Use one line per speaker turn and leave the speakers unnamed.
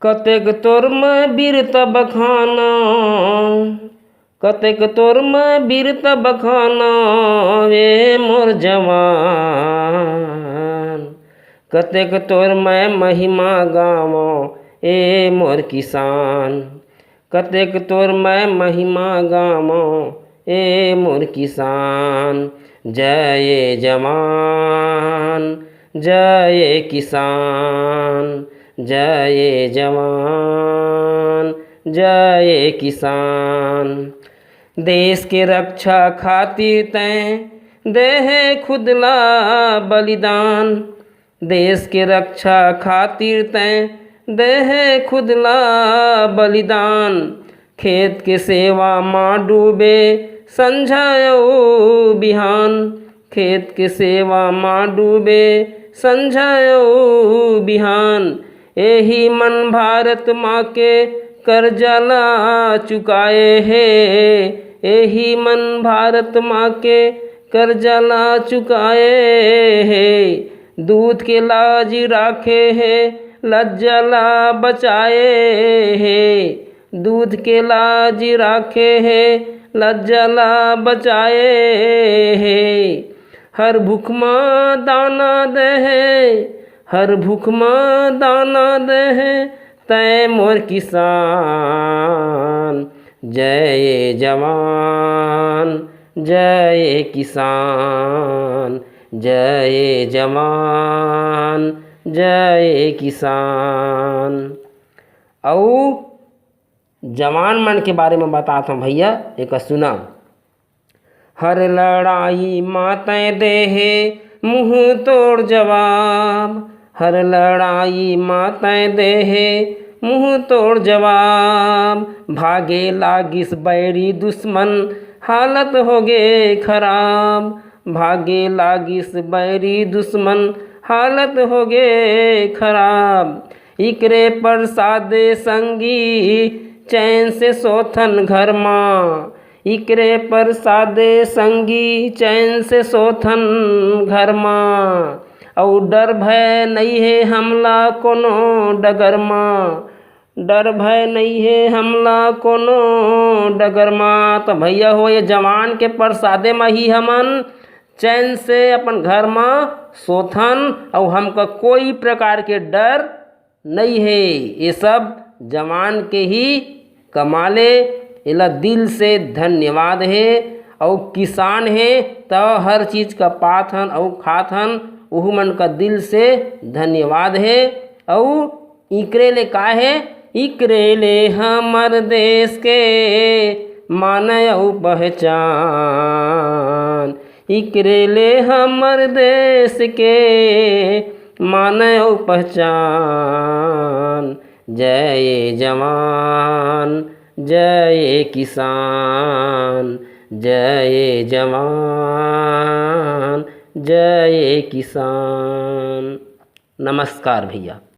कतेक तोर मैं वीरता बखाना, कतेक तोर मैं वीरता बखाना वे मोर जवान। कतेक तोर मैं महिमा गावो ए मोर किसान। कतेक तोर मैं महिमा गावो ए मोर किसान। जय जवान जय किसान, जय जवान जय किसान। देश के रक्षा खातिर तैं देह खुदला बलिदान। देश के रक्षा खातिर तैं देह खुदला बलिदान। खेत के सेवा माँ डूबे संझायो बिहान। खेत के सेवा माँ डूबे संझायो बिहान। एही मन भारत माँ के कर्जा ला चुकाए है। एही मन भारत माँ के कर्जा ला चुकाए है। दूध के लाज राखे है लज्जा ला बचाए है। दूध के लाज राखे है लज्जा ला बचाए है। हर भूख माँ दाना दे है, हर भूख माँ दाना दे है तै मोर किसान। जय जवान जय किसान, जय जवान जय किसान। और जवान मन के बारे में बताता हूँ भैया, एक सुना। हर लड़ाई मातें देहे मुँह तोड़ जवाब। हर लड़ाई मातें देहे मुँह तोड़ जवाब। भागे लागिस बैरी दुश्मन हालत हो गे खराब। भागे लागिस बैरी दुश्मन हालत हो गे खराब। इकरे प्रसादे संगी चैन से सोथन घर माँ। इकरे प्रसादे संगी चैन से सोथन घर माँ। और डर भय नहीं है हमला कोनो डगर माँ। डर भय नहीं है हमला कोनो डगर माँ। तो भैया हो ये जवान के प्रसादे में ही हमन चैन से अपन घर में सोथन और हमका कोई प्रकार के डर नहीं है। ये सब जवान के ही कमाले। इला दिल से धन्यवाद है। और किसान है तो हर चीज़ का पाथन और खाथन, वह मन का दिल से धन्यवाद है। और इकरे ले का है, इकरे ले हमर देश के मान और पहचान। इकरे ले हमर देश के मान और पहचान। जय जवान जय किसान, जय जवान जय किसान। नमस्कार भैया।